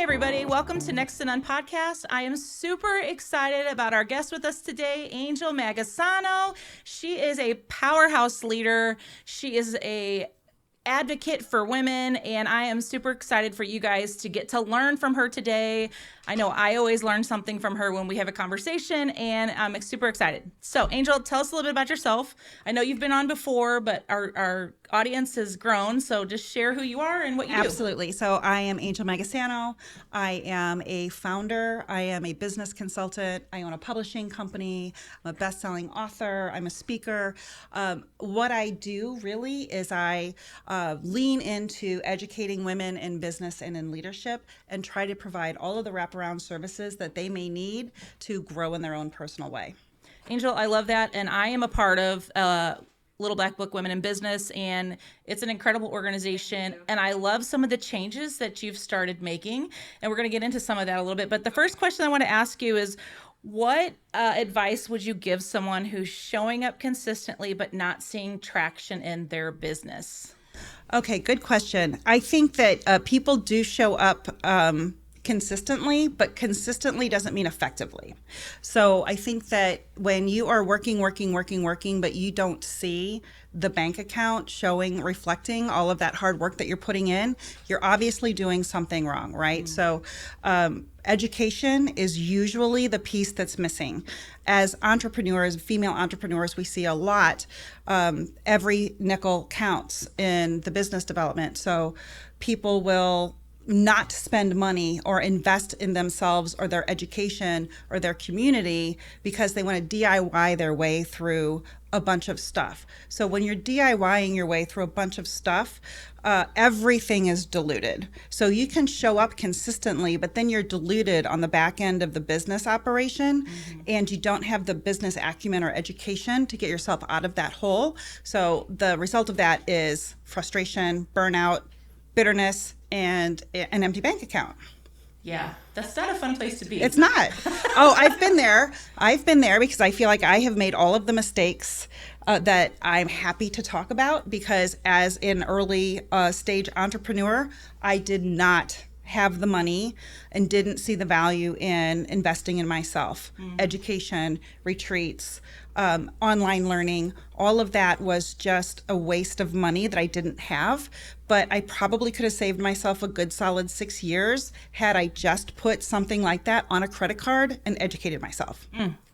everybody. Welcome to Next to None podcast. I am super excited about our guest with us today, Angel Magasano. She is a powerhouse leader. She is a advocate for women, and I am super excited for you guys to get to learn from her today. I know I always learn something from her when we have a conversation, and I'm super excited. So, Angel, tell us a little bit about yourself. I know you've been on before, but our audience has grown, so just share who you are and what you do. Absolutely. So I am Angel Magasano. I am a founder. I am a business consultant. I own a publishing company. I'm a best-selling author. I'm a speaker. What I do really is I lean into educating women in business and in leadership and try to provide all of the wraparound services that they may need to grow in their own personal way. Angel, I love that, and I am a part of Little Black Book Women in Business, and it's an incredible organization, and I love some of the changes that you've started making, and we're going to get into some of that a little bit. But the first question I want to ask you is, what advice would you give someone who's showing up consistently but not seeing traction in their business? Okay, good question. I think that people do show up consistently, but consistently doesn't mean effectively. So I think that when you are working, but you don't see the bank account showing, reflecting all of that hard work that you're putting in, you're obviously doing something wrong, right? Mm-hmm. So education is usually the piece that's missing. As entrepreneurs, female entrepreneurs, we see a lot. Every nickel counts in the business development. So people will not spend money or invest in themselves or their education or their community because they want to DIY their way through a bunch of stuff. So when you're DIYing your way through a bunch of stuff, everything is diluted. So you can show up consistently, but then you're diluted on the back end of the business operation, mm-hmm. and you don't have the business acumen or education to get yourself out of that hole. So the result of that is frustration, burnout, bitterness, and an empty bank account. Yeah, that's not a fun place to be. It's not. Oh, I've been there. I've been there because I feel like I have made all of the mistakes that I'm happy to talk about, because as an early stage entrepreneur, I did not have the money and didn't see the value in investing in myself. Mm-hmm. Education, retreats, online learning, all of that was just a waste of money that I didn't have. But I probably could have saved myself a good solid 6 years had I just put something like that on a credit card and educated myself.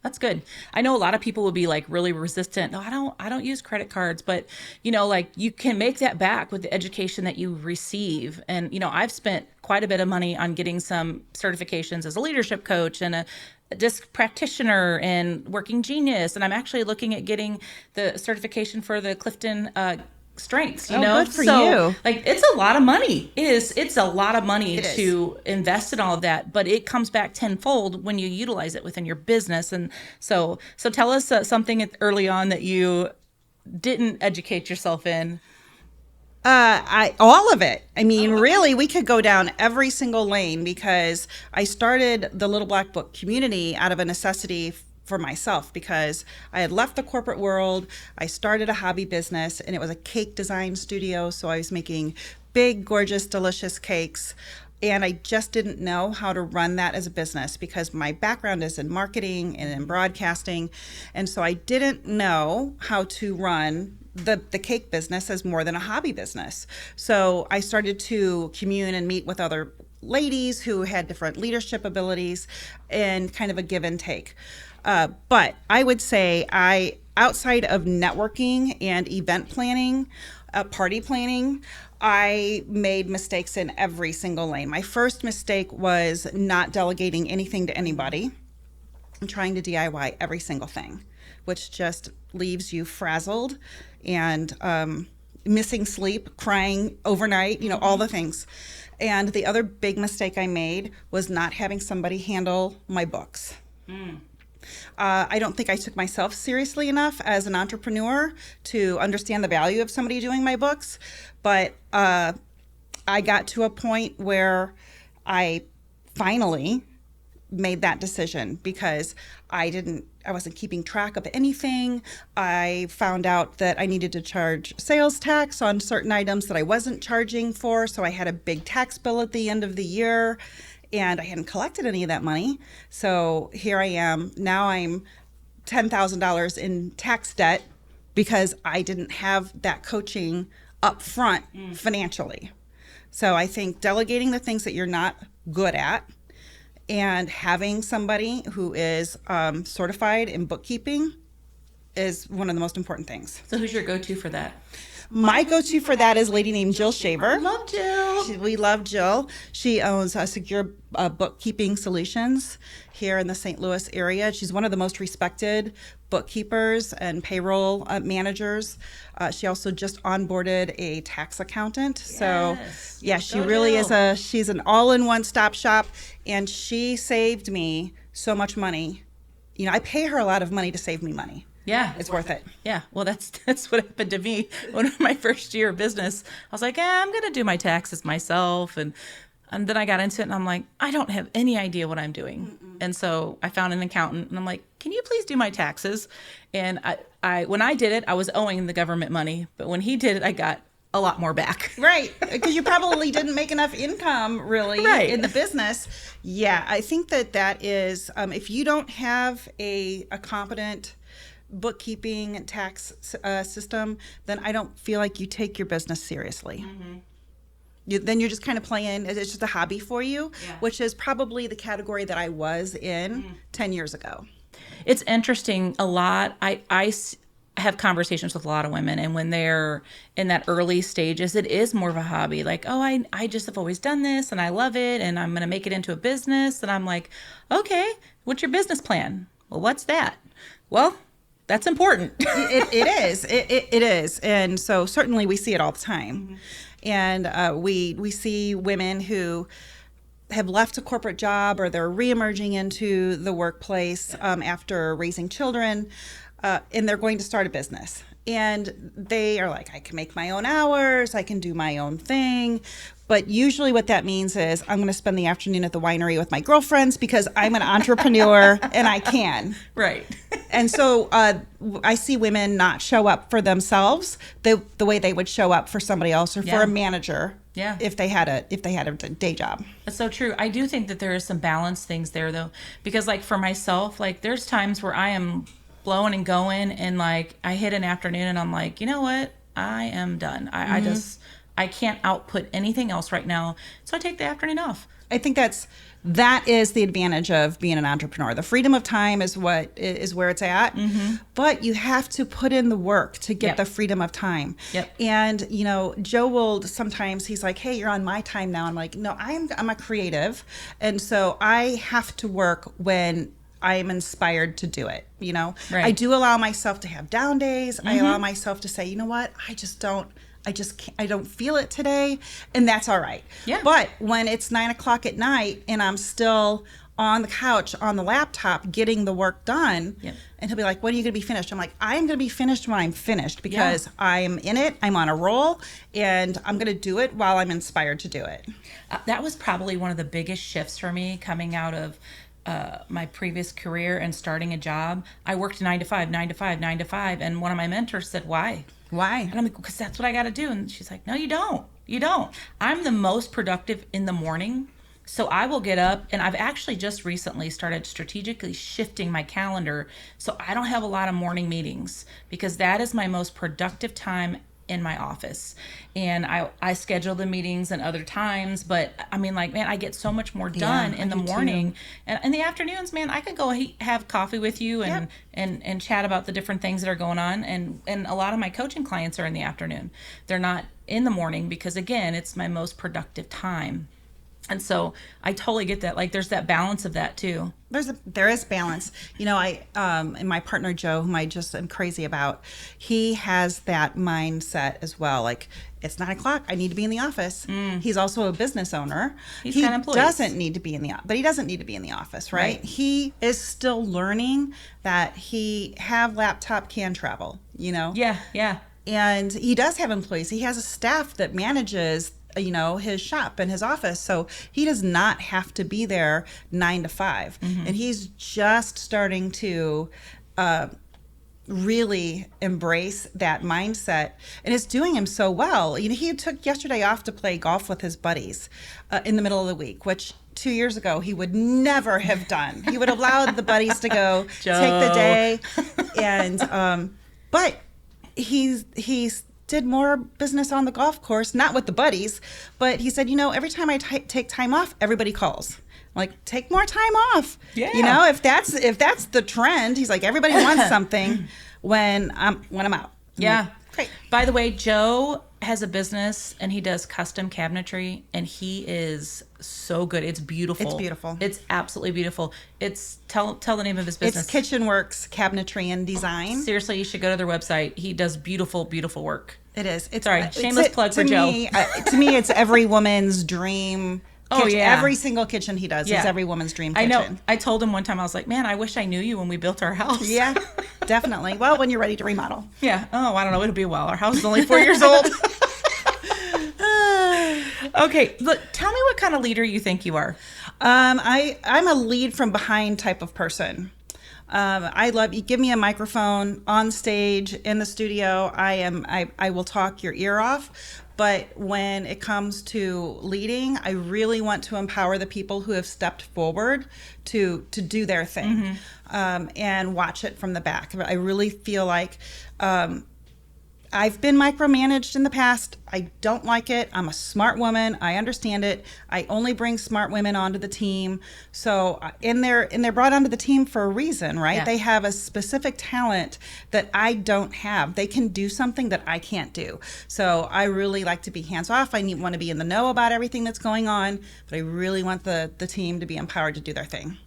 That's good. I know a lot of people will be like really resistant. No, I don't use credit cards, but like you can make that back with the education that you receive. And I've spent quite a bit of money on getting some certifications as a leadership coach and a DISC practitioner and Working Genius, and I'm actually looking at getting the certification for the Clifton strengths, good for you. Like, it's a lot of money. It's a lot of money to invest in all of that, but it comes back tenfold when you utilize it within your business. And so tell us something early on that you didn't educate yourself in. All of it. I mean, really, we could go down every single lane, because I started the Little Black Book community out of a necessity for myself, because I had left the corporate world. I started a hobby business, and it was a cake design studio. So I was making big, gorgeous, delicious cakes. And I just didn't know how to run that as a business, because my background is in marketing and in broadcasting. And so I didn't know how to run the cake business as more than a hobby business. So I started to commune and meet with other ladies who had different leadership abilities, and kind of a give and take. But I would say outside of networking and event planning, party planning, I made mistakes in every single lane. My first mistake was not delegating anything to anybody and trying to DIY every single thing, which just leaves you frazzled and missing sleep, crying overnight, all the things. And the other big mistake I made was not having somebody handle my books. I don't think I took myself seriously enough as an entrepreneur to understand the value of somebody doing my books. But I got to a point where I finally made that decision, because I wasn't keeping track of anything. I found out that I needed to charge sales tax on certain items that I wasn't charging for. So I had a big tax bill at the end of the year. and I hadn't collected any of that money. So here I am. Now I'm $10,000 in tax debt because I didn't have that coaching up front financially. So I think delegating the things that you're not good at and having somebody who is certified in bookkeeping is one of the most important things. So who's your go-to for that? My go-to for that is a lady named Jill Shaver. Love Jill. We love Jill. She owns Secure Bookkeeping Solutions here in the St. Louis area. She's one of the most respected bookkeepers and payroll managers. She also just onboarded a tax accountant. So yeah, she really is she's an all-in-one stop shop, and she saved me so much money. You know, I pay her a lot of money to save me money. Yeah. It's worth it. Yeah. Well, that's what happened to me when my first year of business. I was like, I'm going to do my taxes myself. And then I got into it and I'm like, I don't have any idea what I'm doing. And so I found an accountant and I'm like, can you please do my taxes? And I when I did it, I was owing the government money. But when he did it, I got a lot more back. Right. Because you probably didn't make enough income really in the business. Yeah. I think that is, if you don't have a competent bookkeeping and tax system, then I don't feel like you take your business seriously. Then you're just kind of playing, it's just a hobby for you, which is probably the category that I was in 10 years ago. It's interesting a lot. I have conversations with a lot of women, and when they're in that early stages, it is more of a hobby. Like, oh, I just have always done this and I love it and I'm going to make it into a business. And I'm like, okay, what's your business plan? Well, what's that? Well, that's important. It is. It is. And so certainly we see it all the time. And we see women who have left a corporate job or they're reemerging into the workplace after raising children, and they're going to start a business. And they are like, I can make my own hours, I can do my own thing. But usually what that means is I'm going to spend the afternoon at the winery with my girlfriends because I'm an entrepreneur and I can. Right. And so I see women not show up for themselves the way they would show up for somebody else or for a manager. Yeah. If they had a day job. That's so true. I do think that there is some balance things there though, because like for myself, like there's times where I am blowing and going and like I hit an afternoon and I'm like, you know what? I am done. I can't output anything else right now. So I take the afternoon off. I think that is the advantage of being an entrepreneur. The freedom of time is where it's at, but you have to put in the work to get the freedom of time. And you know, Joe will sometimes, he's like, hey, you're on my time now. I'm like, no, I'm a creative, and so I have to work when I am inspired to do it. You know, I do allow myself to have down days. I allow myself to say, you know what, I don't feel it today, and that's all right. But when it's 9:00 at night and I'm still on the couch on the laptop getting the work done, and he'll be like, when are you going to be finished? I'm like, I'm going to be finished when I'm finished because I'm in it, I'm on a roll, and I'm going to do it while I'm inspired to do it. That was probably one of the biggest shifts for me coming out of my previous career and starting a job. I worked 9 to 5, and one of my mentors said, why? And I'm like, because that's what I got to do. And she's like, no, you don't. I'm the most productive in the morning. So I will get up, and I've actually just recently started strategically shifting my calendar so I don't have a lot of morning meetings, because that is my most productive time in my office. And I schedule the meetings and other times, but I mean, like, man, I get so much more done in the morning. And in the afternoons, man, I could go have coffee with you and chat about the different things that are going on. And a lot of my coaching clients are in the afternoon. They're not in the morning because, again, it's my most productive time. And so I totally get that. Like, there's that balance of that too. There is balance. You know, and my partner Joe, whom I just am crazy about, he has that mindset as well. Like, it's 9:00, I need to be in the office. He's also a business owner. He doesn't need to be in the office, but he doesn't need to be in the office, right? He is still learning that laptop can travel, you know? Yeah. And he does have employees. He has a staff that manages, you know, his shop and his office. So he does not have to be there 9 to 5. And he's just starting to really embrace that mindset. And it's doing him so well. You know, he took yesterday off to play golf with his buddies in the middle of the week, which 2 years ago he would never have done. He would have allowed the buddies to go take the day, and but he's did more business on the golf course, not with the buddies, but he said, every time I take time off, everybody calls. I'm like, take more time off. Yeah. If that's the trend, he's like, everybody wants something when I'm out. Yeah. Like, great. By the way, Joe has a business and he does custom cabinetry, and he is so good. It's beautiful. It's beautiful. It's absolutely beautiful. It's tell the name of his business. It's Kitchen Works Cabinetry and Design. Seriously, you should go to their website. He does beautiful, beautiful work. It is. Sorry, shameless plug for Joe. To me, it's every woman's dream. Oh, kitchen. yeah. Every single kitchen he does is every woman's dream kitchen. I know. I told him one time, I was like, man, I wish I knew you when we built our house. Yeah, definitely. Well, when you're ready to remodel. Yeah. Oh, I don't know. It'll be a while. Our house is only 4 years old. Okay. Look, tell me what kind of leader you think you are. I'm a lead from behind type of person. I love you. Give me a microphone on stage in the studio. I will talk your ear off. But when it comes to leading, I really want to empower the people who have stepped forward to do their thing, and watch it from the back. I really feel like I've been micromanaged in the past. I don't like it. I'm a smart woman. I understand it. I only bring smart women onto the team. So, and they're brought onto the team for a reason, right? Yeah. They have a specific talent that I don't have. They can do something that I can't do. So I really like to be hands off. Want to be in the know about everything that's going on, but I really want the team to be empowered to do their thing.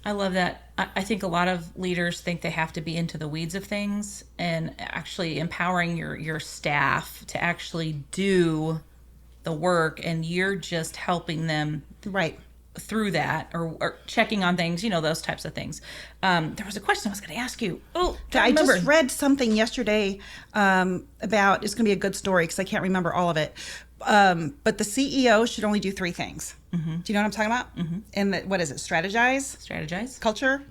I love that. I think a lot of leaders think they have to be into the weeds of things, and actually empowering your staff to actually do the work, and you're just helping them Right. through that, or checking on things, those types of things. There was a question I was going to ask you. Oh, I just read something yesterday about, it's going to be a good story because I can't remember all of it. But the CEO should only do 3 things. Mm-hmm. Do you know what I'm talking about? Mm-hmm. And what is it? Strategize, culture,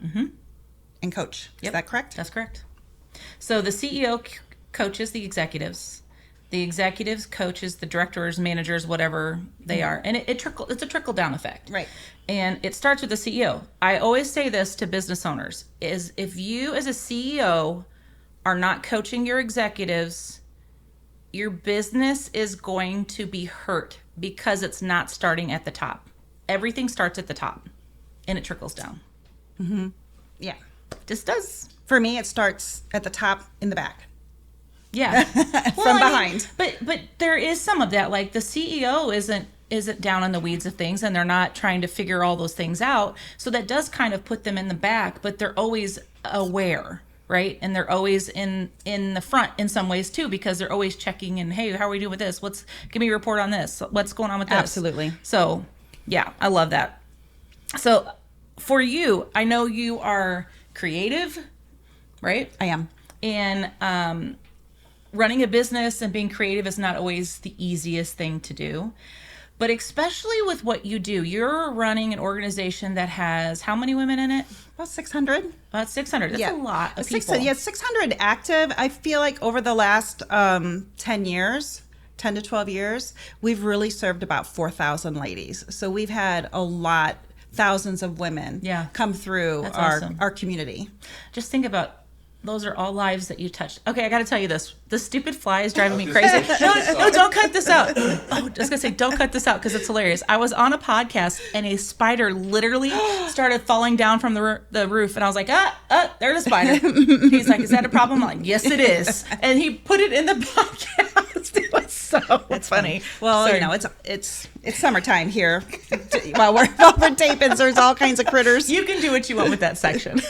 and coach. Yep. Is that correct? That's correct. So the CEO coaches the executives. The executives coaches the directors, managers, whatever they are. And it's a trickle down effect. Right. And it starts with the CEO. I always say this to business owners, is if you as a CEO are not coaching your executives, your business is going to be hurt because it's not starting at the top. Everything starts at the top and it trickles down. Mm-hmm. Yeah. Just does. For me, it starts at the top in the back. Yeah. From behind. But there is some of that. Like the CEO isn't down in the weeds of things, and they're not trying to figure all those things out. So that does kind of put them in the back, but they're always aware. Right. And they're always in the front in some ways too, because they're always checking in. Hey, how are we doing with this? Give me a report on this. What's going on with this? Absolutely. So yeah, I love that. So for you, I know you are creative, right? I am. And running a business and being creative is not always the easiest thing to do. But especially with what you do, you're running an organization that has how many women in it? About 600. About 600. That's a lot of people. 600 active. I feel like over the last 10 to 12 years, we've really served about 4,000 ladies. So we've had thousands of women come through our community. Just think about, those are all lives that you touched. Okay, I got to tell you this. The stupid fly is driving me crazy. No, don't cut this out. Oh, I was going to say, don't cut this out because it's hilarious. I was on a podcast and a spider literally started falling down from the roof. And I was like, there's a spider. He's like, is that a problem? I'm like, yes, it is. And he put it in the podcast. It was so funny. Well, Sorry. it's summertime here. While we're taping, there's all kinds of critters. You can do what you want with that section.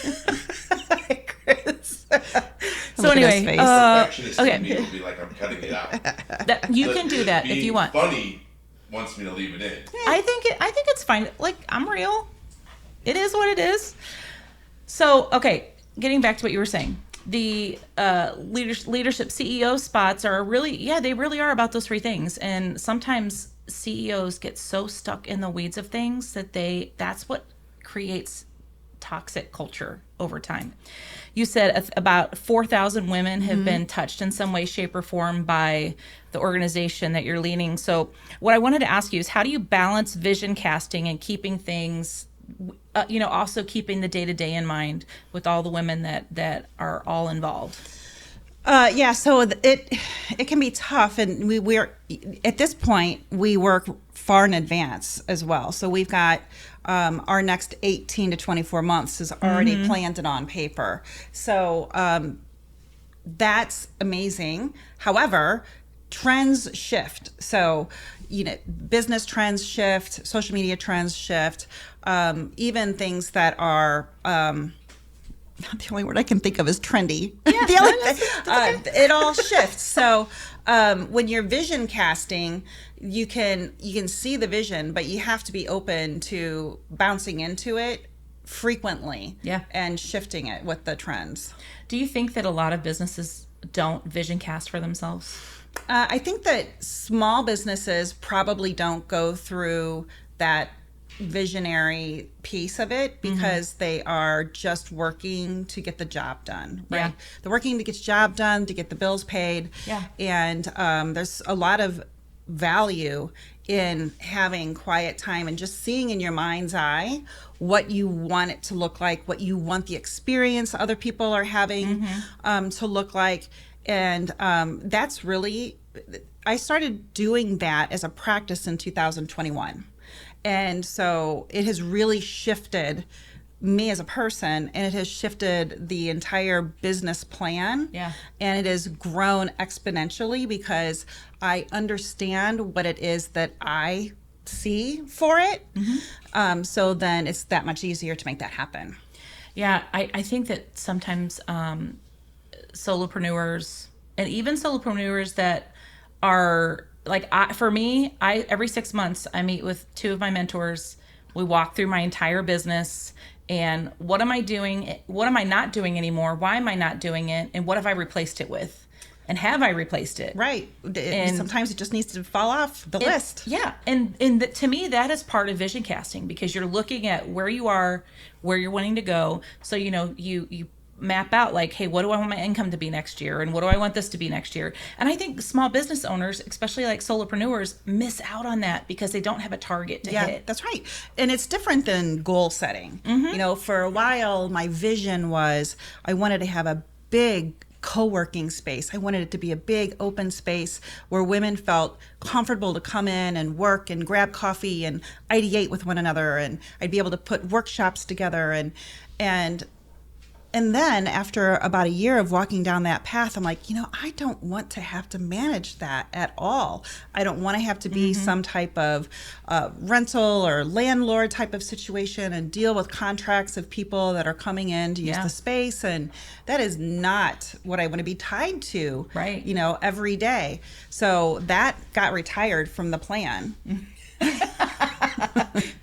So anyway, okay. Will be like, I'm cutting it out. You can do that if you want. Funny wants me to leave it in. I think it's fine. Like, I'm real. It is what it is. So okay, getting back to what you were saying, the leadership CEO spots are really, they really are about those 3 things. And sometimes CEOs get so stuck in the weeds of things that that's what creates toxic culture over time. You said about 4,000 women have been touched in some way, shape, or form by the organization that you're leading. So what I wanted to ask you is, how do you balance vision casting and keeping things, also keeping the day-to-day in mind with all the women that are all involved? So it can be tough, and we're at this point we work far in advance as well. So we've got our next 18 to 24 months is already planned and on paper. So that's amazing. However, trends shift. So business trends shift, social media trends shift, even things that are. The only word I can think of is trendy. Yeah, it all shifts. So when you're vision casting, you can see the vision, but you have to be open to bouncing into it frequently, and shifting it with the trends. Do you think that a lot of businesses don't vision cast for themselves? I think that small businesses probably don't go through that visionary piece of it because they are just working to get the job done, right? They're working to get the job done, to get the bills paid. And there's a lot of value in having quiet time and just seeing in your mind's eye what you want it to look like, what you want the experience other people are having to look like. And that's really, I started doing that as a practice in 2021. And so it has really shifted me as a person, and it has shifted the entire business plan. And it has grown exponentially because I understand what it is that I see for it. So then it's that much easier to make that happen. Yeah, I think that sometimes solopreneurs, and even solopreneurs that are for me, every 6 months I meet with two of my mentors. We walk through my entire business and what am I doing? What am I not doing anymore? Why am I not doing it? And what have I replaced it with? And have I replaced it? Right. And sometimes it just needs to fall off the list. Yeah. And to me, that is part of vision casting, because you're looking at where you are, where you're wanting to go. So, you map out hey, what do I want my income to be next year? And what do I want this to be next year? And I think small business owners, especially solopreneurs, miss out on that because they don't have a target to hit. Yeah, that's right. And it's different than goal setting. For a while, my vision was I wanted to have a big co-working space. I wanted it to be a big open space where women felt comfortable to come in and work and grab coffee and ideate with one another. And I'd be able to put workshops together and then after about a year of walking down that path, I'm like, I don't want to have to manage that at all. I don't want to have to be some type of rental or landlord type of situation and deal with contracts of people that are coming in to use the space. And that is not what I want to be tied to, right? Every day. So that got retired from the plan.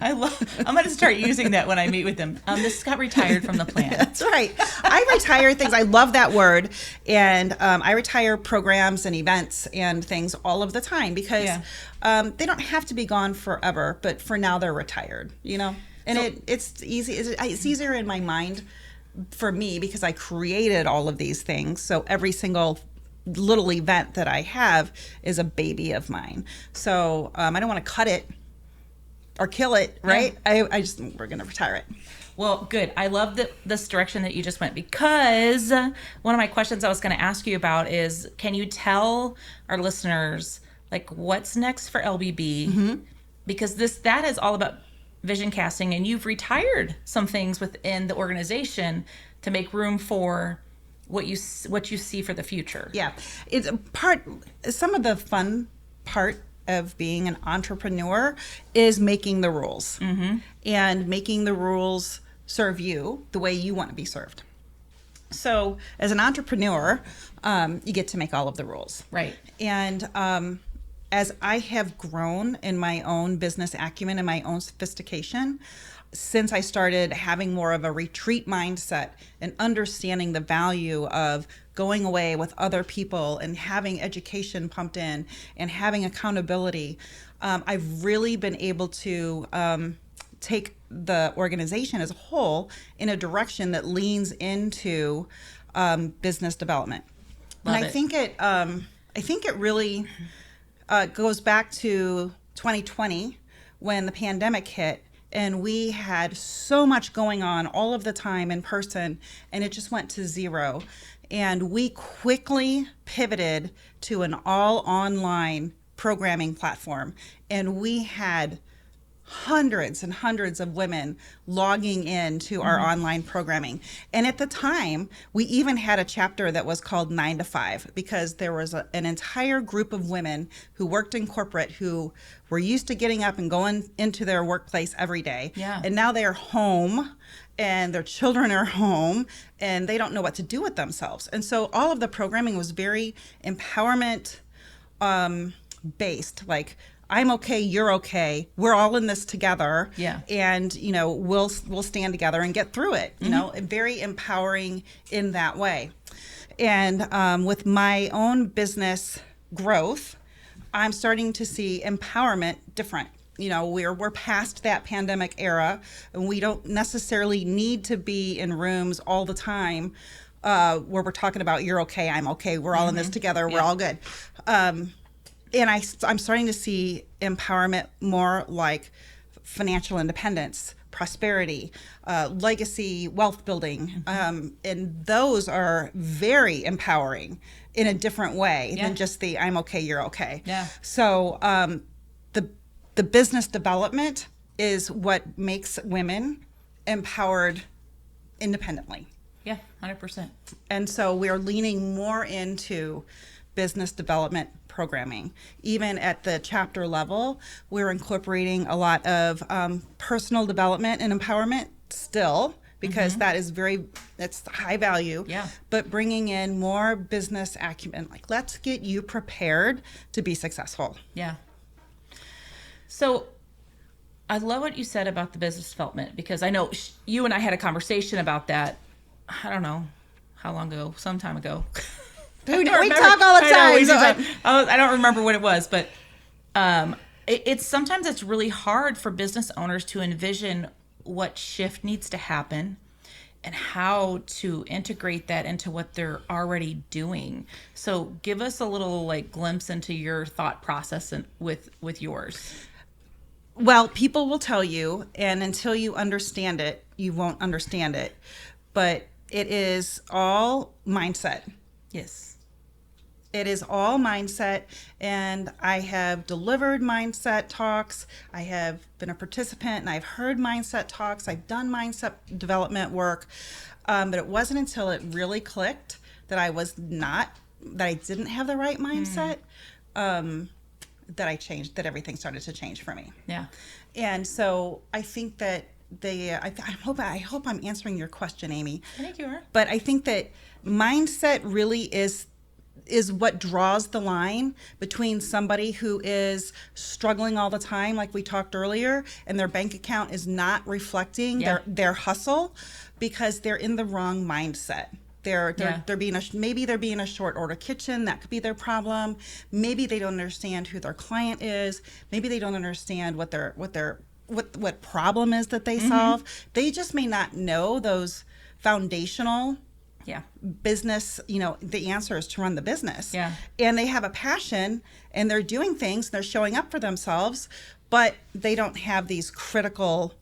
I'm going to start using that when I meet with them. This got retired from the plan. That's right. I retire things. I love that word. And I retire programs and events and things all of the time because they don't have to be gone forever. But for now, they're retired, And it's easy. It's easier in my mind for me because I created all of these things. So every single little event that I have is a baby of mine. So I don't want to cut it or kill it, right? We're going to retire it. Well, good. I love this direction that you just went, because one of my questions I was going to ask you about is, can you tell our listeners what's next for LBB? Because that is all about vision casting, and you've retired some things within the organization to make room for what you see for the future. Yeah, it's some of the fun part of being an entrepreneur is making the rules and making the rules serve you the way you want to be served. So as an entrepreneur, you get to make all of the rules. Right. And as I have grown in my own business acumen and my own sophistication, since I started having more of a retreat mindset and understanding the value of going away with other people and having education pumped in and having accountability, I've really been able to take the organization as a whole in a direction that leans into business development. Love and it. I think it really goes back to 2020 when the pandemic hit, and we had so much going on all of the time in person, and it just went to zero. And we quickly pivoted to an all online programming platform, and we had hundreds and hundreds of women logging into our online programming. And at the time, we even had a chapter that was called 9 to 5, because there was an entire group of women who worked in corporate who were used to getting up and going into their workplace every day. Yeah. And now they're home and their children are home and they don't know what to do with themselves. And so all of the programming was very empowerment based, like, I'm okay, you're okay, we're all in this together. Yeah. And, we'll stand together and get through it, and very empowering in that way. And with my own business growth, I'm starting to see empowerment different. We're past that pandemic era, and we don't necessarily need to be in rooms all the time where we're talking about you're okay, I'm okay, we're all in this together, we're all good. And I'm starting to see empowerment more like financial independence, prosperity, legacy, wealth building. And those are very empowering in a different way than just the I'm okay, you're okay. Yeah. So the business development is what makes women empowered independently. Yeah, 100%. And so we're leaning more into business development programming. Even at the chapter level, we're incorporating a lot of personal development and empowerment still, because that's high value. Yeah. But bringing in more business acumen, like, let's get you prepared to be successful. Yeah. So I love what you said about the business development, because I know you and I had a conversation about that. I don't know how long ago, some time ago. We talk all the time. I don't remember what it was, but it's sometimes it's really hard for business owners to envision what shift needs to happen and how to integrate that into what they're already doing. So give us a little glimpse into your thought process with yours. Well, people will tell you, and until you understand it, you won't understand it. But it is all mindset. Yes. It is all mindset, and I have delivered mindset talks. I have been a participant, and I've heard mindset talks. I've done mindset development work, but it wasn't until it really clicked that I didn't have the right mindset, that everything started to change for me. Yeah. And so I think that I hope I'm answering your question, Amy. I think you are. But I think that mindset really is what draws the line between somebody who is struggling all the time, like we talked earlier, and their bank account is not reflecting their hustle because they're in the wrong mindset. They're being a short order kitchen. That could be their problem. Maybe they don't understand who their client is. Maybe they don't understand what problem is that they solve. They just may not know those foundational business, the answer is to run the business. Yeah. And they have a passion and they're doing things, they're showing up for themselves, but they don't have these critical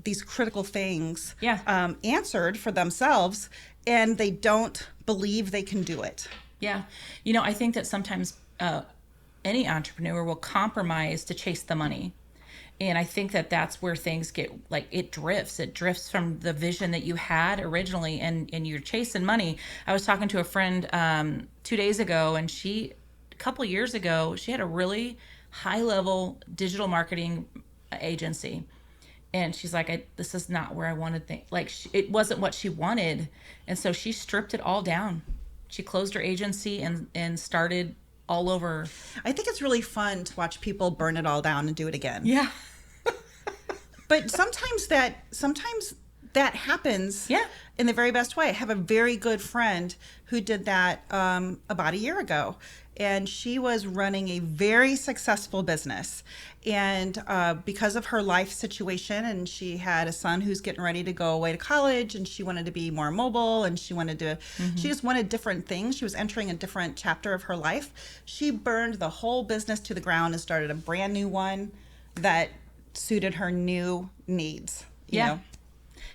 things answered for themselves, and they don't believe they can do it. Yeah. I think that sometimes any entrepreneur will compromise to chase the money. And I think that that's where things get it drifts from the vision that you had originally, and you're chasing money. I was talking to a friend 2 days ago, and a couple years ago, she had a really high level digital marketing agency. And she's like, this is not where I wanted things. It wasn't what she wanted. And so she stripped it all down. She closed her agency and started all over. I think it's really fun to watch people burn it all down and do it again. Yeah. But sometimes that happens Yeah. in the very best way. I have a very good friend who did that about a year ago. And she was running a very successful business. And because of her life situation, and she had a son who's getting ready to go away to college, and she wanted to be more mobile, and she just wanted different things. She was entering a different chapter of her life. She burned the whole business to the ground and started a brand new one that suited her new needs. You know?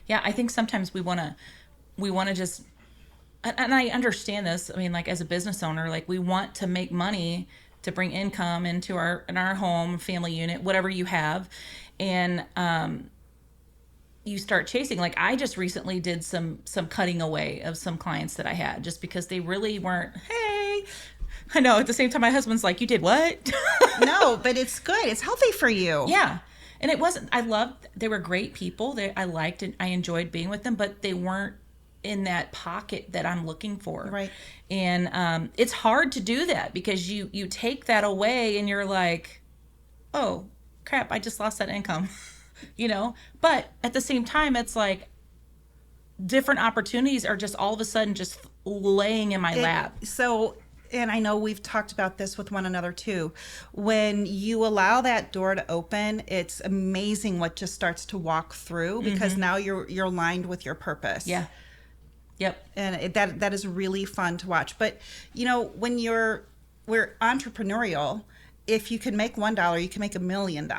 Yeah, I think sometimes we want to just, and I understand this. I mean, like as a business owner, like we want to make money to bring income into our home, family unit, whatever you have. And you start chasing. Like I just recently did some cutting away of some clients that I had just because they really weren't, hey, I know at the same time my husband's like, you did what? No, but it's good. It's healthy for you. Yeah. And it wasn't, they were great people. I liked and I enjoyed being with them, but they weren't in that pocket that I'm looking for. Right. And it's hard to do that because you take that away and you're like, oh crap, I just lost that income, but at the same time, it's like different opportunities are just all of a sudden just laying in my lap. So, and I know we've talked about this with one another too. When you allow that door to open, it's amazing what just starts to walk through because now you're aligned with your purpose. Yeah. Yep. And that is really fun to watch. But when we're entrepreneurial, if you can make $1, you can make $1 million.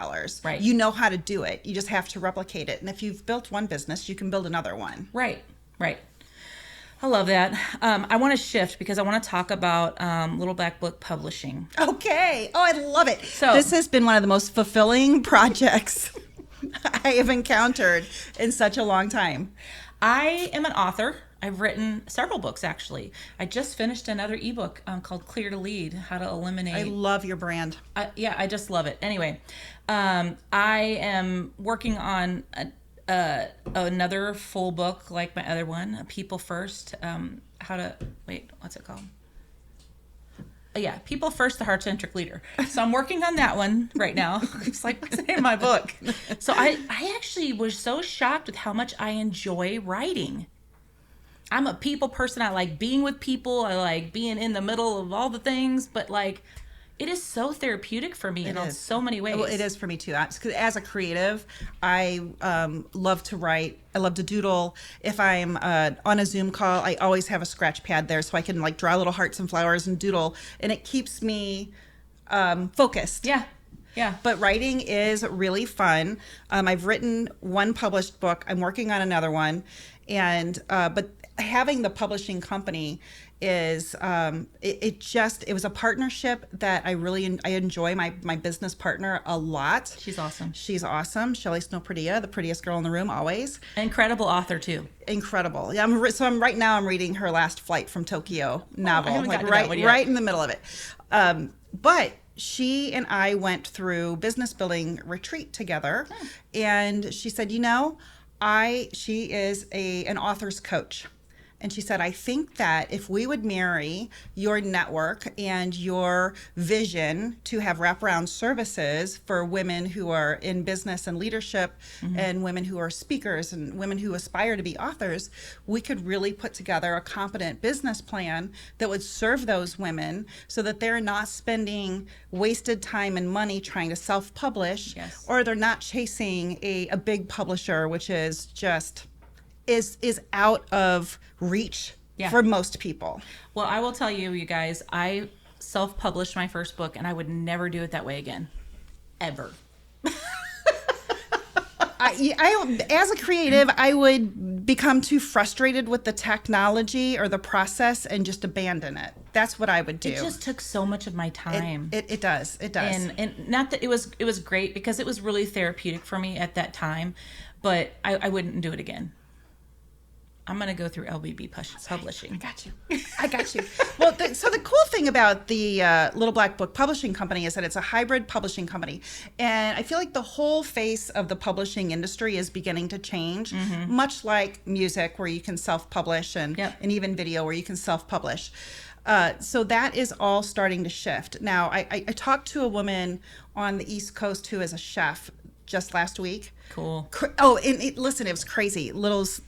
Right. You know how to do it. You just have to replicate it. And if you've built one business, you can build another one. Right. I love that. I want to shift because I want to talk about Little Black Book Publishing. Okay. Oh, I love it. So this has been one of the most fulfilling projects I have encountered in such a long time. I am an author. I've written several books, actually. I just finished another ebook called Clear to Lead, How to Eliminate. I love your brand. I just love it. Anyway, I am working on another full book like my other one, People First. What's it called? People First, the Heart-Centric Leader. So I'm working on that one right now. It's like, what's the name of my book? So I actually was so shocked with how much I enjoy writing. I'm a people person. I like being with people. I like being in the middle of all the things. But like, it is so therapeutic for me in so many ways. Well, it is for me too. As a creative, I love to write. I love to doodle. If I'm on a Zoom call, I always have a scratch pad there so I can like draw little hearts and flowers and doodle. And it keeps me focused. Yeah. But writing is really fun. I've written one published book. I'm working on another one. But having the publishing company is it was a partnership that I enjoy my business partner a lot. She's awesome. Shelley Snowperdia, the prettiest girl in the room always. Incredible author too. Incredible. Yeah, right now I'm reading her Last Flight from Tokyo novel. I haven't gotten to that one yet. Right in the middle of it. But she and I went through business building retreat together, and she said, she is an author's coach. And she said, I think that if we would marry your network and your vision to have wraparound services for women who are in business and leadership and women who are speakers and women who aspire to be authors, we could really put together a competent business plan that would serve those women so that they're not spending wasted time and money trying to self-publish, or they're not chasing a big publisher, which is just is out of reach for most people. Well, I will tell you guys, I self-published my first book and I would never do it that way again. Ever. As a creative, I would become too frustrated with the technology or the process and just abandon it. That's what I would do. It just took so much of my time. It does. And not that it was great because it was really therapeutic for me at that time, but I wouldn't do it again. I'm going to go through LBB Publishing. I got you. Well, so the cool thing about the Little Black Book Publishing Company is that it's a hybrid publishing company. And I feel like the whole face of the publishing industry is beginning to change, much like music where you can self-publish and even video where you can self-publish. So that is all starting to shift. Now, I talked to a woman on the East Coast who is a chef. just last week. Cool. Oh, and listen, it was crazy. Little's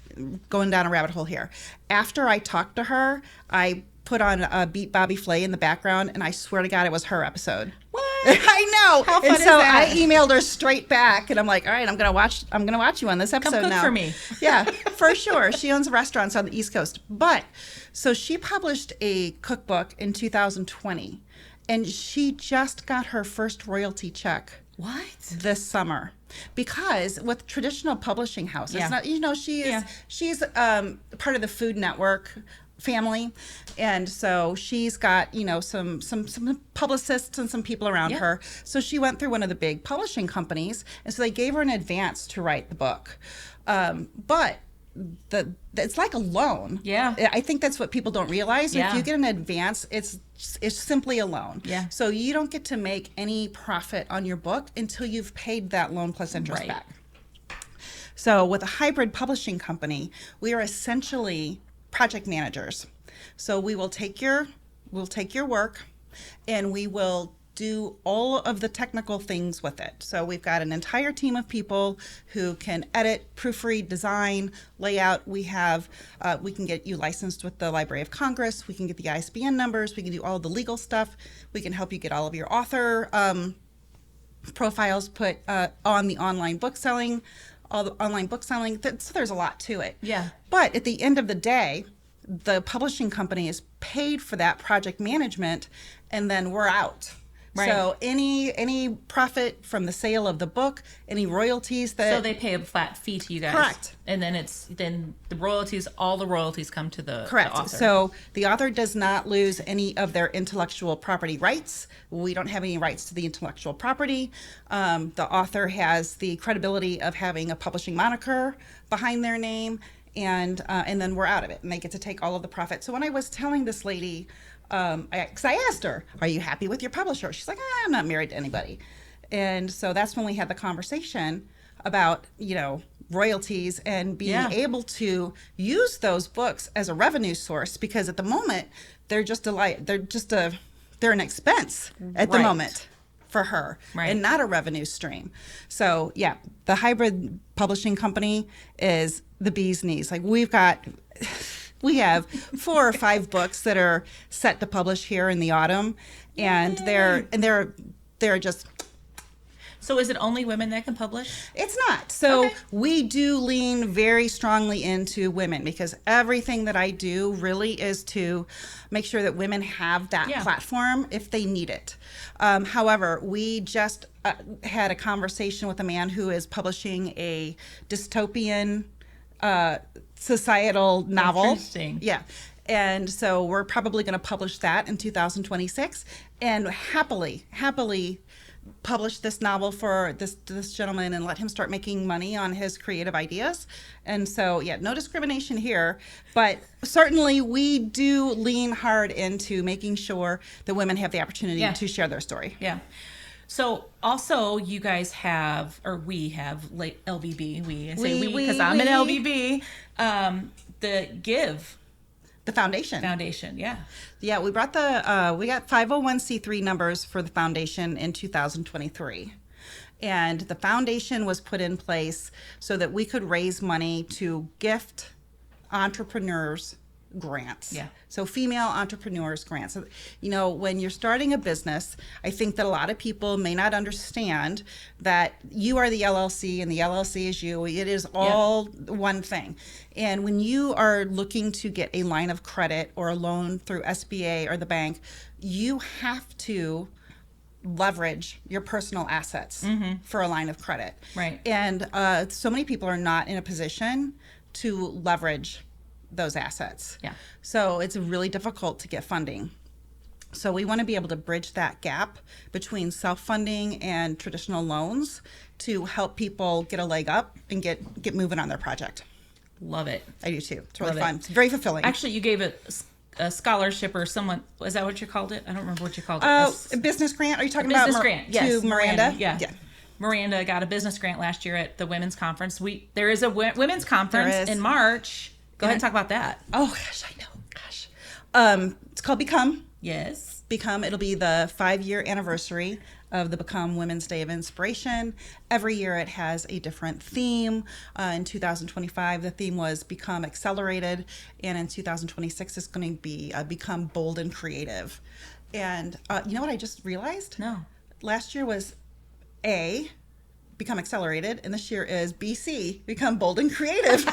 going down a rabbit hole here. After I talked to her, I put on Beat Bobby Flay in the background, and I swear to God, it was her episode. What? I know. How fun and is so that? I emailed her straight back, and I'm like, all right, I'm gonna watch you on this episode. Come cook now. for me. Yeah, for sure. She owns restaurants on the East Coast. But so she published a cookbook in 2020, and she just got her first royalty check. What? This summer. Because with traditional publishing houses, Yeah. not, she's part of the Food Network family, and so she's got some publicists and some people around Yeah. her. So she went through one of the big publishing companies, and so they gave her an advance to write the book. But it's like a loan. Yeah. I think that's what people don't realize. Yeah. If you get an advance, it's simply a loan. Yeah. So you don't get to make any profit on your book until you've paid that loan plus interest Right. back. So with a hybrid publishing company, we are essentially project managers. So we'll take your work, and we will do all of the technical things with it. So we've got an entire team of people who can edit, proofread, design, layout. We can get you licensed with the Library of Congress. We can get the ISBN numbers. We can do all the legal stuff. We can help you get all of your author profiles put on the online book selling, all the online book selling. So there's a lot to it. Yeah. But at the end of the day, the publishing company is paid for that project management, and then we're out. Right. So any profit from the sale of the book, any royalties that So they pay a flat fee to you guys. Correct. And then all the royalties come to the Correct. author. So the author does not lose any of their intellectual property rights. We don't have any rights to the intellectual property. The author has the credibility of having a publishing moniker behind their name, and then we're out of it, and they get to take all of the profit. So when I was telling this lady, because I asked her, "Are you happy with your publisher?" She's like, "I'm not married to anybody," and so that's when we had the conversation about royalties and being able to use those books as a revenue source, because at the moment they're an expense at the Right. moment for her, Right. and not a revenue stream. So yeah, the hybrid publishing company is the bee's knees. Like we have 4 or 5 books that are set to publish here in the autumn, and they're just. So is it only women that can publish? It's not. So Okay. we do lean very strongly into women, because everything that I do really is to make sure that women have that platform if they need it. However, we just had a conversation with a man who is publishing a dystopian societal novel. Interesting. Yeah. And so we're probably going to publish that in 2026, and happily publish this novel for this gentleman and let him start making money on his creative ideas. And so, yeah, no discrimination here, but certainly we do lean hard into making sure that women have the opportunity to share their story. Yeah. So also you guys have, or we have, like LVB, I say we because I'm an LVB, the Give The foundation. yeah. Yeah, we got 501c3 numbers for the foundation in 2023. And the foundation was put in place so that we could raise money to gift entrepreneurs grants. Yeah. So female entrepreneurs grants. So, when you're starting a business, I think that a lot of people may not understand that you are the LLC and the LLC is you. It is all one thing. And when you are looking to get a line of credit or a loan through SBA or the bank, you have to leverage your personal assets for a line of credit. Right. And so many people are not in a position to leverage those assets. Yeah. So it's really difficult to get funding. So we want to be able to bridge that gap between self-funding and traditional loans to help people get a leg up and get moving on their project. Love it. I do too. It's really Love it. fun. It's very fulfilling. Actually, you gave it a scholarship or someone, is that what you called it? I don't remember what you called it. A business grant? Are you talking about Business grant, yes. to Miranda? Yeah. Miranda got a business grant last year at the women's conference. There is a women's conference There is. in March. Go ahead and talk about that. Oh gosh, I know. Gosh. It's called Become. Yes. Become. It'll be the 5-year anniversary of the Become Women's Day of Inspiration. Every year it has a different theme. In 2025, the theme was Become Accelerated, and in 2026, it's going to be Become Bold and Creative. And you know what I just realized? No. Last year was A, Become Accelerated, and this year is BC, Become Bold and Creative.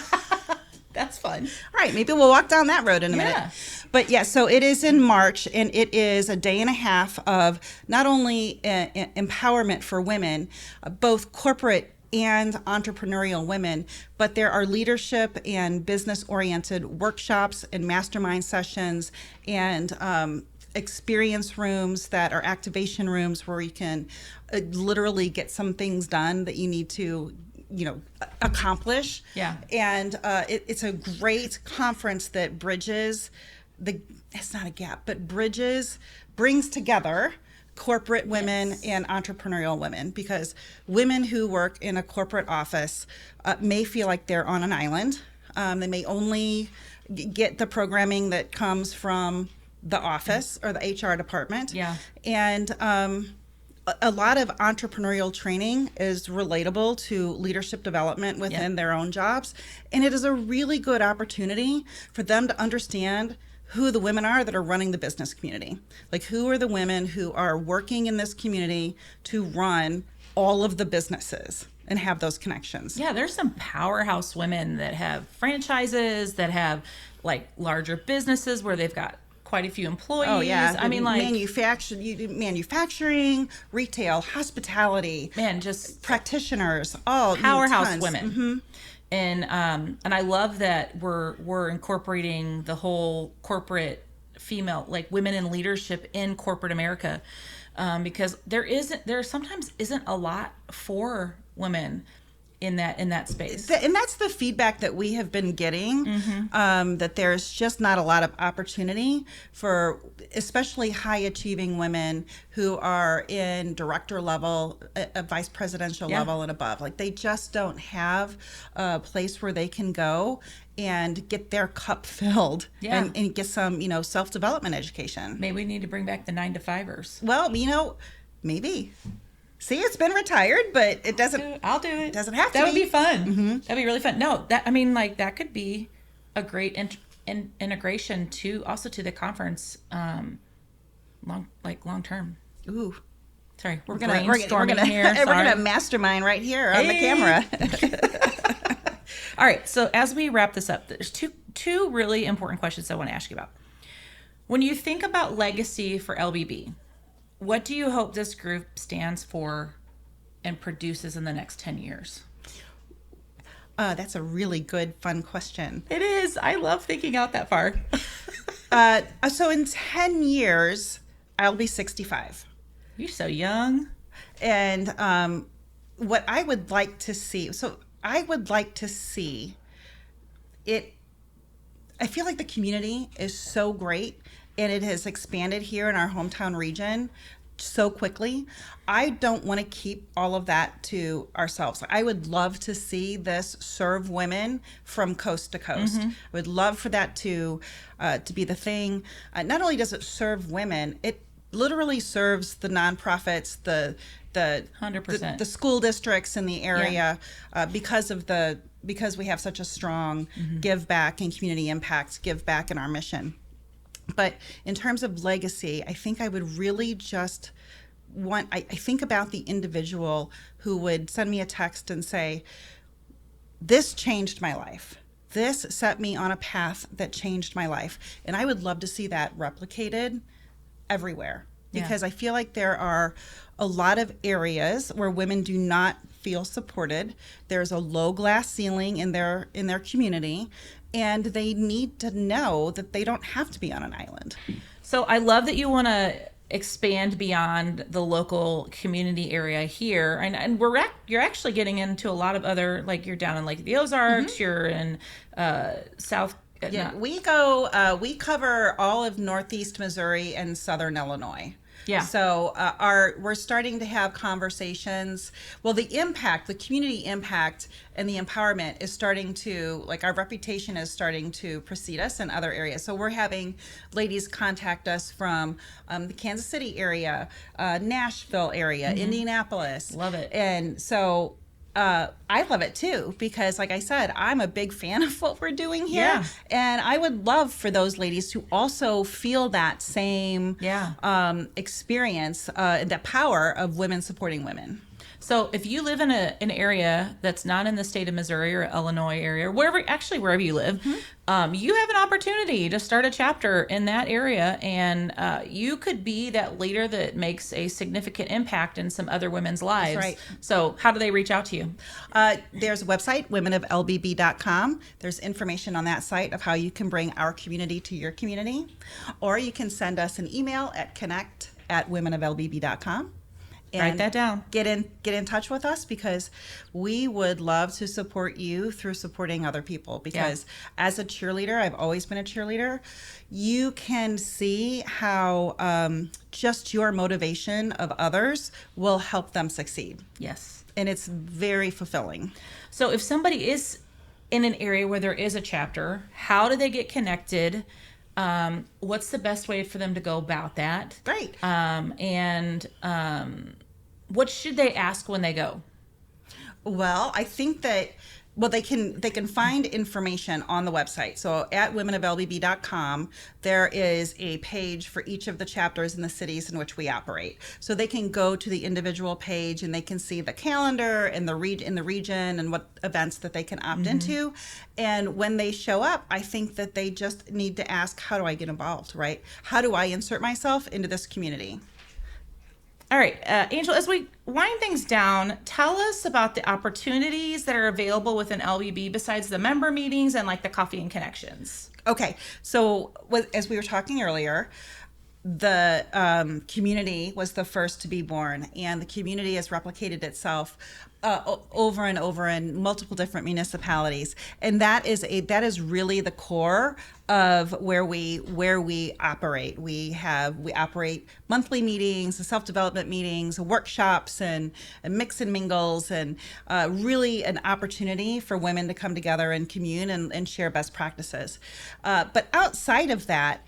That's fun. All right, maybe we'll walk down that road in a minute. But yeah, so it is in March, and it is a day and a half of not only empowerment for women, both corporate and entrepreneurial women, but there are leadership and business-oriented workshops and mastermind sessions and experience rooms that are activation rooms where you can literally get some things done that you need to accomplish. Yeah. And it's a great conference that bridges it's not a gap, but brings together corporate women and entrepreneurial women, because women who work in a corporate office may feel like they're on an island. They may only get the programming that comes from the office or the HR department. Yeah. And a lot of entrepreneurial training is relatable to leadership development within their own jobs. And it is a really good opportunity for them to understand who the women are that are running the business community. Like, who are the women who are working in this community to run all of the businesses and have those connections. Yeah, there's some powerhouse women that have franchises, that have like larger businesses where they've got quite a few employees. Oh yeah, I mean, like manufacturing, retail, hospitality, just practitioners, all powerhouse women. Mm-hmm. And I love that we're incorporating the whole corporate female, like women in leadership in corporate America, because there sometimes isn't a lot for women in that space. And that's the feedback that we have been getting, that there's just not a lot of opportunity for especially high achieving women who are in director level, a vice presidential level and above. Like, they just don't have a place where they can go and get their cup filled and get some, self-development education. Maybe we need to bring back the 9-to-5ers. Well, maybe. See, it's been retired, but it doesn't. I'll do it. It doesn't have to. That would be fun. Mm-hmm. That'd be really fun. No, that could be a great integration to the conference, long term. Ooh, sorry, we're gonna brainstorming here. We're gonna mastermind right here on the camera. All right. So as we wrap this up, there's two really important questions I want to ask you about. When you think about legacy for LBB, what do you hope this group stands for and produces in the next 10 years? That's a really good, fun question. It is. I love thinking out that far. So in 10 years, I'll be 65. You're so young. And what I would like to see, it, I feel like the community is so great, and it has expanded here in our hometown region so quickly. I don't want to keep all of that to ourselves. I would love to see this serve women from coast to coast. I would love for that to be the thing. Not only does it serve women, it literally serves the nonprofits, the 100%. the school districts in the area, because we have such a strong give back and community impact, give back in our mission. But in terms of legacy, I think I would really just I think about the individual who would send me a text and say, this changed my life. This set me on a path that changed my life. And I would love to see that replicated everywhere, because I feel like there are a lot of areas where women do not feel supported. There's a low glass ceiling in their community, and they need to know that they don't have to be on an island. So I love that you want to expand beyond the local community area here, and you're actually getting into a lot of other, like, you're down in Lake of the Ozarks, you're in South. We cover all of Northeast Missouri and Southern Illinois. Yeah. So we're starting to have conversations. Well, the community impact and the empowerment is starting to, like, our reputation is starting to precede us in other areas. So we're having ladies contact us from the Kansas City area, Nashville area, Indianapolis. Love it. And so I love it too, because like I said, I'm a big fan of what we're doing here. Yeah. And I would love for those ladies to also feel that same experience, the power of women supporting women. So if you live in an area that's not in the state of Missouri or Illinois area, or wherever you live, you have an opportunity to start a chapter in that area, and you could be that leader that makes a significant impact in some other women's lives. That's right. So how do they reach out to you? There's a website, womenoflbb.com. There's information on that site of how you can bring our community to your community, or you can send us an email at connect@womenoflbb.com. And write that down. Get in touch with us, because we would love to support you through supporting other people. Because as a cheerleader, I've always been a cheerleader. You can see how just your motivation of others will help them succeed. Yes. And it's very fulfilling. So if somebody is in an area where there is a chapter, how do they get connected? What's the best way for them to go about that? Right. What should they ask when they go? Well, I think that they can find information on the website. So at womenoflbb.com, there is a page for each of the chapters in the cities in which we operate. So they can go to the individual page and they can see the calendar and in the region and what events that they can opt into. And when they show up, I think that they just need to ask, how do I get involved, right? How do I insert myself into this community? All right, Angel, as we wind things down, tell us about the opportunities that are available within LBB besides the member meetings and like the coffee and connections. Okay, so as we were talking earlier, the community was the first to be born, and the community has replicated itself over and over in multiple different municipalities, and that is really the core of where we operate. We operate monthly meetings, self-development meetings, workshops, and mix and mingles, and really an opportunity for women to come together and commune and share best practices. But outside of that,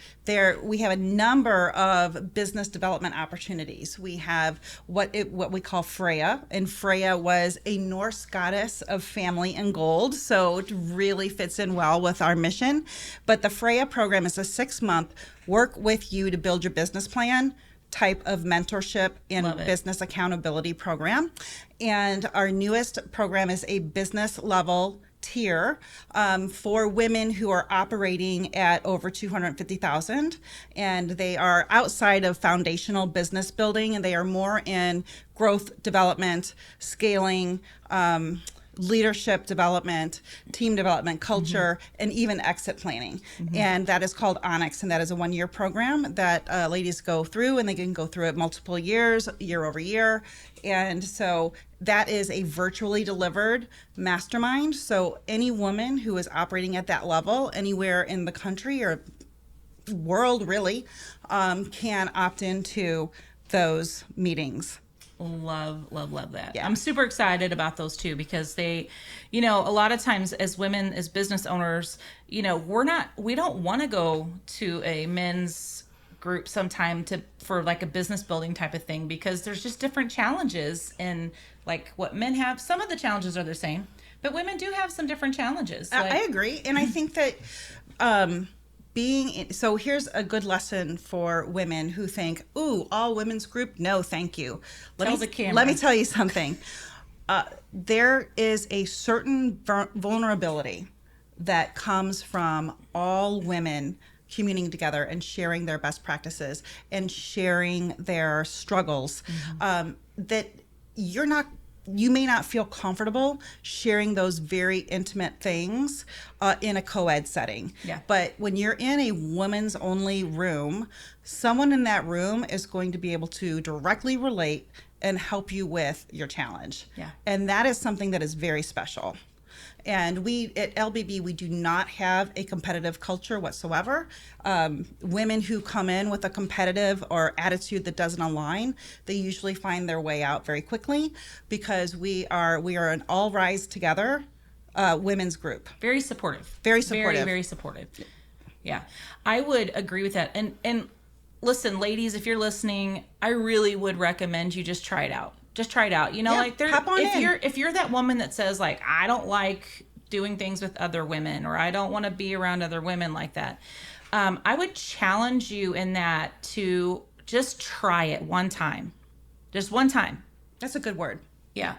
we have a number of business development opportunities. We have what we call Freya, and Freya was a Norse goddess of family and gold, so it really fits in well with our mission. But the Freya program is a 6-month work with you to build your business plan type of mentorship and business accountability program. And our newest program is a business level tier for women who are operating at over 250,000, and they are outside of foundational business building, and they are more in growth development, scaling, leadership development, team development, culture, and even exit planning. And that is called Onyx, and that is a 1-year program that ladies go through, and they can go through it multiple years, year over year. And so that is a virtually delivered mastermind. So any woman who is operating at that level anywhere in the country or world really can opt into those meetings. Love that. Yeah. I'm super excited about those too, because they, a lot of times as women, as business owners, we don't want to go to a men's group sometime for like a business building type of thing, because there's just different challenges in like what men have. Some of the challenges are the same, but women do have some different challenges. I agree. And I think that so here's a good lesson for women who think, ooh, all women's group, no thank you. Let me tell you something. There is a certain vulnerability that comes from all women communing together and sharing their best practices and sharing their struggles, that you may not feel comfortable sharing those very intimate things in a co-ed setting. Yeah. But when you're in a women's only room, someone in that room is going to be able to directly relate and help you with your challenge. Yeah. And that is something that is very special. And we at LBB, we do not have a competitive culture whatsoever. Women who come in with a competitive or attitude that doesn't align, they usually find their way out very quickly, because we are an all rise together women's group. Very supportive. Very supportive. Very, very supportive. Yeah, I would agree with that. And listen, ladies, if you're listening, I really would recommend you just try it out. Just try it out. You know, like hop on in. if you're that woman that says like, I don't like doing things with other women, or I don't want to be around other women like that, I would challenge you in that to just try it one time. Just one time. That's a good word. Yeah.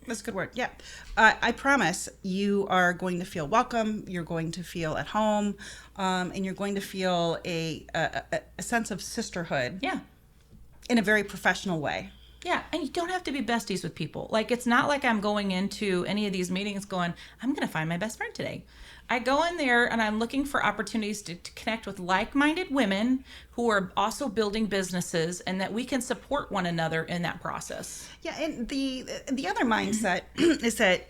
That's a good word. Yeah. I promise you are going to feel welcome. You're going to feel at home. And you're going to feel a sense of sisterhood. Yeah. In a very professional way. Yeah, and you don't have to be besties with people. Like, it's not like I'm going into any of these meetings going, I'm going to find my best friend today. I go in there and I'm looking for opportunities to connect with like-minded women who are also building businesses, and that we can support one another in that process. Yeah, and the other mindset is that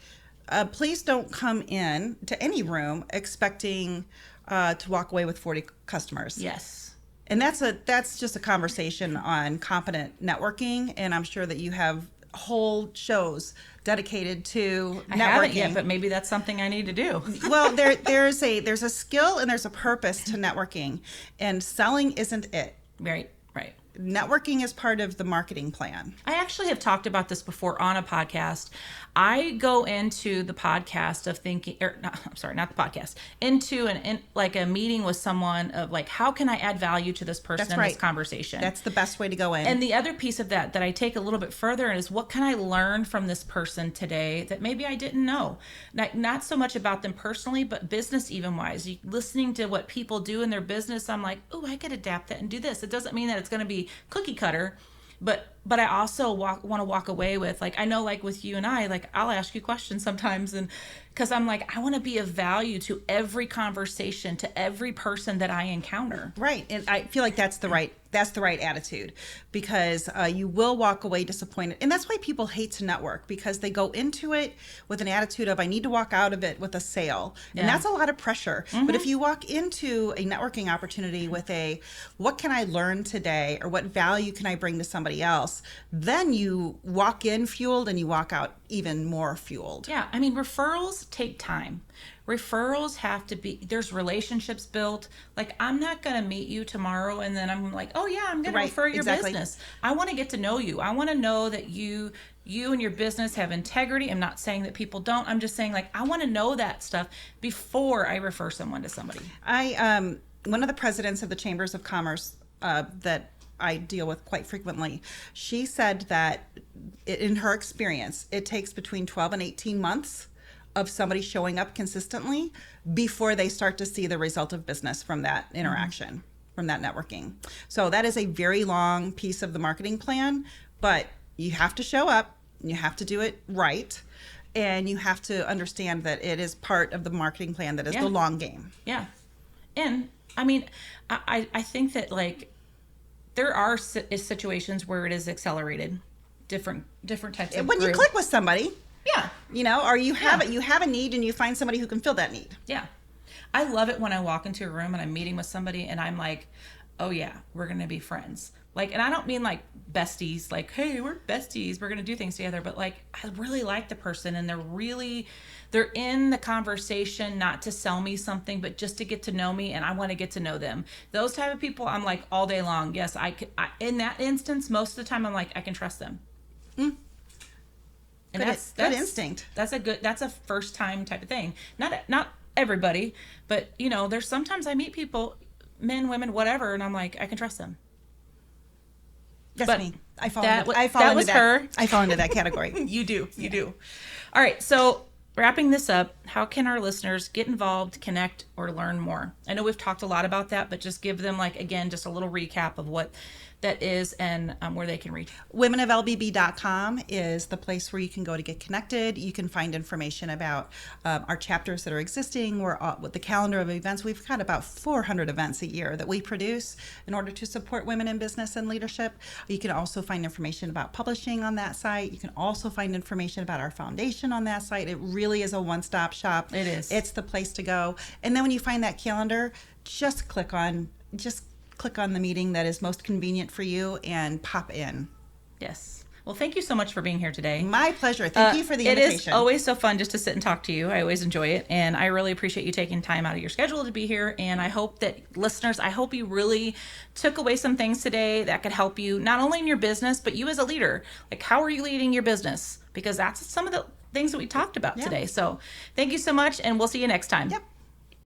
please don't come in to any room expecting to walk away with 40 customers. Yes. And that's just a conversation on competent networking, and I'm sure that you have whole shows dedicated to networking. I haven't yet, but maybe that's something I need to do. Well, there's a skill and there's a purpose to networking, and selling isn't it. Right. Networking is part of the marketing plan. I actually have talked about this before on a podcast. I go into the podcast of thinking, not the podcast, into like a meeting with someone of like, how can I add value to this person in this conversation? That's the best way to go in. And the other piece of that I take a little bit further is, what can I learn from this person today that maybe I didn't know? Not so much about them personally, but business even wise. Listening to what people do in their business, I'm like, oh, I could adapt that and do this. It doesn't mean that it's going to be cookie cutter, but I also want to walk away with, like, I know, like with you and I, like, I'll ask you questions sometimes, and because I'm like, I want to be of value to every conversation, to every person that I encounter. Right. And I feel like that's the right attitude, because you will walk away disappointed. And that's why people hate to network, because they go into it with an attitude of, I need to walk out of it with a sale. And that's a lot of pressure. Mm-hmm. But if you walk into a networking opportunity with what can I learn today, or what value can I bring to somebody else, then you walk in fueled and you walk out even more fueled. Yeah. I mean, referrals take time. Referrals have to be, there's relationships built. Like, I'm not going to meet you tomorrow and then I'm like, oh yeah, I'm going to refer your business. I want to get to know you. I want to know that you and your business have integrity. I'm not saying that people don't. I'm just saying, like, I want to know that stuff before I refer someone to somebody. One of the presidents of the Chambers of Commerce that I deal with quite frequently, she said that in her experience, it takes between 12 and 18 months of somebody showing up consistently before they start to see the result of business from that interaction, from that networking. So that is a very long piece of the marketing plan, but you have to show up, you have to do it right, and you have to understand that it is part of the marketing plan that is the long game. Yeah. And I mean, I think that, like, there are situations where it is accelerated, different types of when you click with somebody. Yeah. You know, or you have a need and you find somebody who can fill that need. Yeah. I love it when I walk into a room and I'm meeting with somebody and I'm like, oh yeah, we're going to be friends. Like, and I don't mean like besties, like, hey, we're besties, we're going to do things together. But like, I really like the person, and they're in the conversation, not to sell me something, but just to get to know me, and I want to get to know them. Those type of people, I'm like, all day long. Yes, in that instance, most of the time, I'm like, I can trust them. Mm. And that's good instinct. That's a first time type of thing. Not everybody, but you know, there's sometimes I meet people, men, women, whatever, and I'm like, I can trust them. That's me. I fall that into that category. You do. All right. So wrapping this up, how can our listeners get involved, connect, or learn more? I know we've talked a lot about that, but just give them, like, again, just a little recap of what that is and where they can reach. Womenoflbb.com is the place where you can go to get connected. You can find information about our chapters that are existing. With the calendar of events, we've got about 400 events a year that we produce in order to support women in business and leadership. You can also find information about publishing on that site. You can also find information about our foundation on that site. It really really is a one-stop shop. It is. It's the place to go. And then when you find that calendar, just click on the meeting that is most convenient for you and pop in. Yes. Well, thank you so much for being here today. My pleasure. Thank you for the invitation. It is always so fun just to sit and talk to you. I always enjoy it. And I really appreciate you taking time out of your schedule to be here. And I hope that listeners, I hope you really took away some things today that could help you, not only in your business, but you as a leader. Like, how are you leading your business? Because that's some of the things that we talked about today. So thank you so much. And we'll see you next time. Yep.